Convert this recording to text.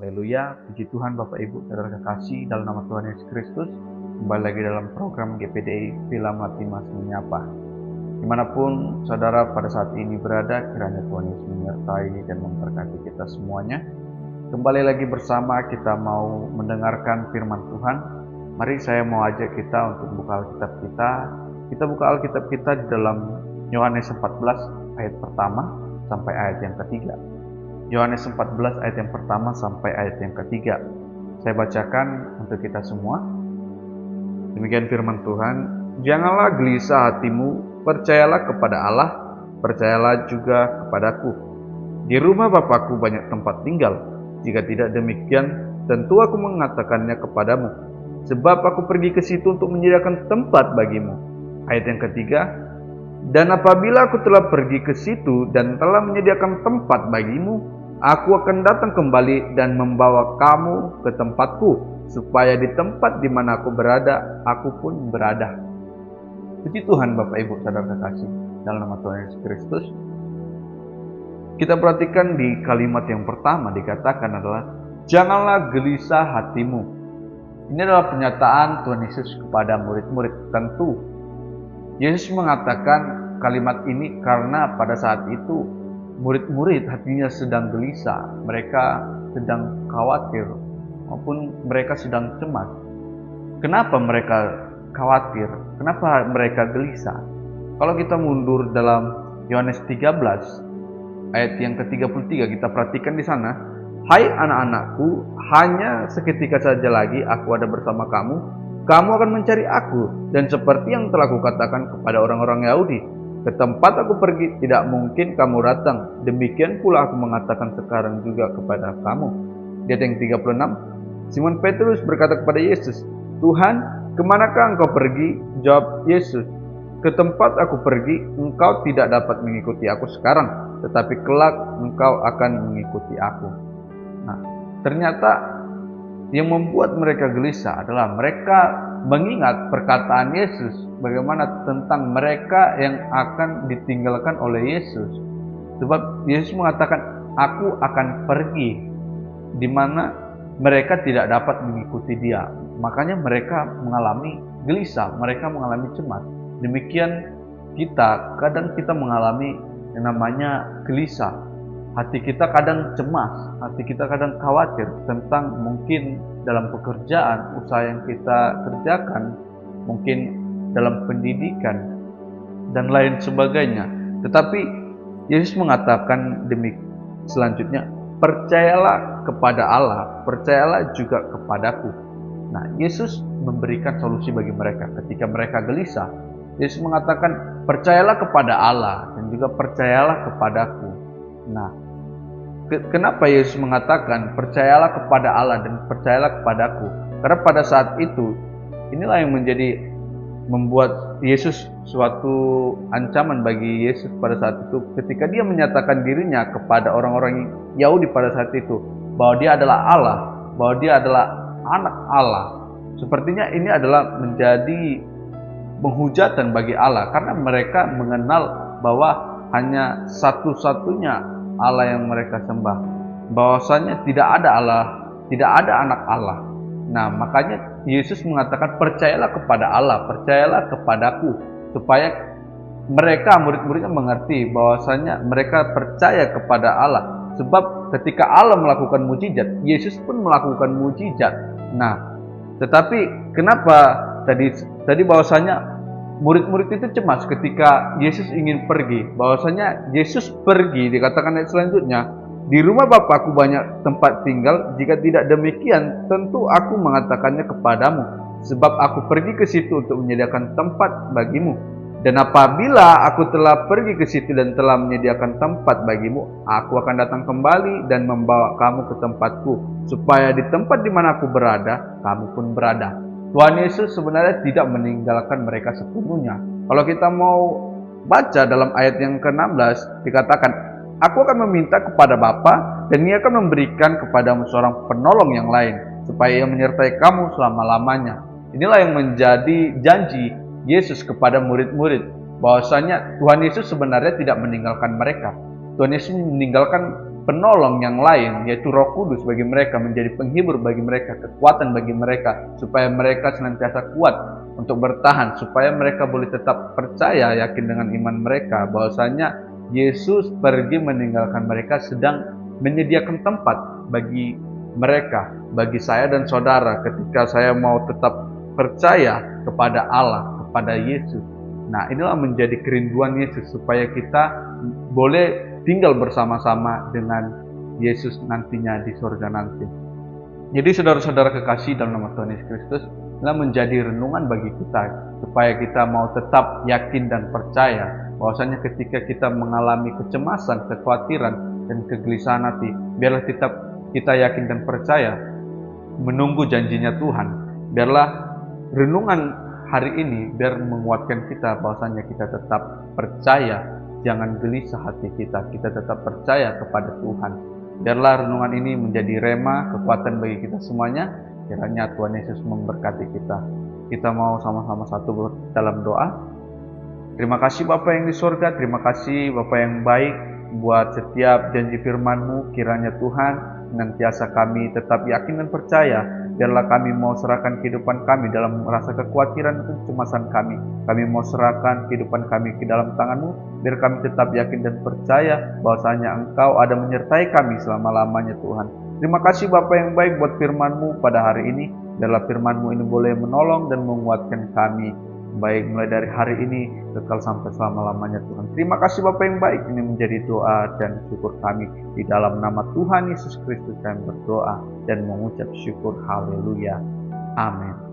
Haleluya, puji Tuhan Bapak Ibu Saudara kekasih dalam nama Tuhan Yesus Kristus. Kembali lagi dalam program GPDI Film Latimas Menyapa. Dimanapun saudara pada saat ini berada, kiranya Tuhan Yesus menyertai dan memberkati kita semuanya. Kembali lagi bersama kita mau mendengarkan firman Tuhan. Mari saya mau ajak kita untuk buka Alkitab kita. Kita buka Alkitab kita di dalam Yohanes 14 ayat pertama sampai ayat yang ketiga. Yohanes 14 ayat yang pertama sampai ayat yang ketiga. Saya bacakan untuk kita semua. Demikian firman Tuhan. Janganlah gelisah hatimu, percayalah kepada Allah, percayalah juga kepadaku. Di rumah Bapakku banyak tempat tinggal. Jika tidak demikian, tentu aku mengatakannya kepadamu. Sebab aku pergi ke situ untuk menyediakan tempat bagimu. Ayat yang ketiga. Dan apabila aku telah pergi ke situ dan telah menyediakan tempat bagimu, aku akan datang kembali dan membawa kamu ke tempatku, supaya di tempat di mana aku berada, aku pun berada. Puji Tuhan Bapak Ibu Saudara kekasih dalam nama Tuhan Yesus Kristus. Kita perhatikan di kalimat yang pertama dikatakan adalah janganlah gelisah hatimu. Ini adalah pernyataan Tuhan Yesus kepada murid-murid. Tentu Yesus mengatakan kalimat ini karena pada saat itu murid-murid hatinya sedang gelisah, mereka sedang khawatir maupun mereka sedang cemas. Kenapa mereka khawatir? Kenapa mereka gelisah? Kalau kita mundur dalam Yohanes 13 ayat yang ke-33, kita perhatikan di sana, hai anak-anakku, hanya seketika saja lagi aku ada bersama kamu. Kamu akan mencari aku, dan seperti yang telah kukatakan kepada orang-orang Yahudi, ke tempat aku pergi tidak mungkin kamu datang. Demikian pula aku mengatakan sekarang juga kepada kamu. Di ayat yang 36, Simon Petrus berkata kepada Yesus, Tuhan, kemanakah engkau pergi? Jawab Yesus, ke tempat aku pergi, engkau tidak dapat mengikuti aku sekarang, tetapi kelak engkau akan mengikuti aku. Nah, ternyata yang membuat mereka gelisah adalah mereka mengingat perkataan Yesus, bagaimana tentang mereka yang akan ditinggalkan oleh Yesus. Sebab Yesus mengatakan, aku akan pergi, di mana mereka tidak dapat mengikuti dia. Makanya mereka mengalami gelisah, mereka mengalami cemas. Demikian kita, kadang kita mengalami yang namanya gelisah. Hati kita kadang cemas, hati kita kadang khawatir tentang mungkin dalam pekerjaan, usaha yang kita kerjakan, mungkin dalam pendidikan, dan lain sebagainya. Tetapi Yesus mengatakan selanjutnya, percayalah kepada Allah, percayalah juga kepadaku. Nah, Yesus memberikan solusi bagi mereka ketika mereka gelisah. Yesus mengatakan, percayalah kepada Allah dan juga percayalah kepadaku. Nah, kenapa Yesus mengatakan percayalah kepada Allah dan percayalah kepadaku? Karena pada saat itu inilah yang membuat Yesus suatu ancaman bagi Yesus pada saat itu, ketika dia menyatakan dirinya kepada orang-orang Yahudi pada saat itu bahwa dia adalah Allah, bahwa dia adalah anak Allah. Sepertinya ini adalah menjadi penghujatan bagi Allah, karena mereka mengenal bahwa hanya satu-satunya Allah yang mereka sembah, bahwasanya tidak ada Allah, tidak ada anak Allah. Nah, makanya Yesus mengatakan percayalah kepada Allah, percayalah kepadaku, supaya mereka murid-muridnya mengerti bahwasanya mereka percaya kepada Allah. Sebab ketika Allah melakukan mujizat, Yesus pun melakukan mujizat. Nah, tetapi kenapa tadi bahwasanya murid-murid itu cemas ketika Yesus ingin pergi, bahwasanya Yesus pergi, dikatakan ayat selanjutnya, di rumah Bapakku banyak tempat tinggal, jika tidak demikian tentu aku mengatakannya kepadamu, sebab aku pergi ke situ untuk menyediakan tempat bagimu. Dan apabila aku telah pergi ke situ dan telah menyediakan tempat bagimu, aku akan datang kembali dan membawa kamu ke tempatku, supaya di tempat di mana aku berada, kamu pun berada. Tuhan Yesus sebenarnya tidak meninggalkan mereka sepenuhnya. Kalau kita mau baca dalam ayat yang ke-16, dikatakan, aku akan meminta kepada Bapa dan Ia akan memberikan kepadamu seorang penolong yang lain, supaya Ia menyertai kamu selama-lamanya. Inilah yang menjadi janji Yesus kepada murid-murid, bahwasanya Tuhan Yesus sebenarnya tidak meninggalkan mereka. Tuhan Yesus meninggalkan penolong yang lain, yaitu Roh Kudus bagi mereka, menjadi penghibur bagi mereka, kekuatan bagi mereka, supaya mereka senantiasa kuat untuk bertahan, supaya mereka boleh tetap percaya, yakin dengan iman mereka, bahwasanya Yesus pergi meninggalkan mereka, sedang menyediakan tempat bagi mereka, bagi saya dan saudara, ketika saya mau tetap percaya kepada Allah, kepada Yesus. Nah, inilah menjadi kerinduan Yesus, supaya kita boleh tinggal bersama-sama dengan Yesus nantinya di surga nanti. Jadi saudara-saudara kekasih dalam nama Tuhan Yesus Kristus, inilah menjadi renungan bagi kita, supaya kita mau tetap yakin dan percaya bahwasanya ketika kita mengalami kecemasan, kekhawatiran, dan kegelisahan hati, biarlah tetap kita yakin dan percaya menunggu janjinya Tuhan. Biarlah renungan hari ini biar menguatkan kita bahwasanya kita tetap percaya, jangan gelisah hati kita tetap percaya kepada Tuhan. Biarlah renungan ini menjadi rema, kekuatan bagi kita semuanya. Kiranya Tuhan Yesus memberkati kita. Kita mau sama-sama satu dalam doa. Terima kasih Bapa yang di surga, terima kasih Bapa yang baik buat setiap janji firman-Mu. Kiranya Tuhan senantiasa kami tetap yakin dan percaya. Biarlah kami mau serahkan kehidupan kami dalam rasa kekhawatiran dan kecemasan kami. Kami mau serahkan kehidupan kami ke dalam tangan-Mu, biar kami tetap yakin dan percaya bahwasanya Engkau ada menyertai kami selama-lamanya Tuhan. Terima kasih Bapa yang baik buat firman-Mu pada hari ini. Biarlah firman-Mu ini boleh menolong dan menguatkan kami, baik mulai dari hari ini kekal sampai selama-lamanya Tuhan. Terima kasih Bapa yang baik. Ini menjadi doa dan syukur kami. Di dalam nama Tuhan Yesus Kristus kami berdoa dan mengucap syukur. Haleluya. Amin.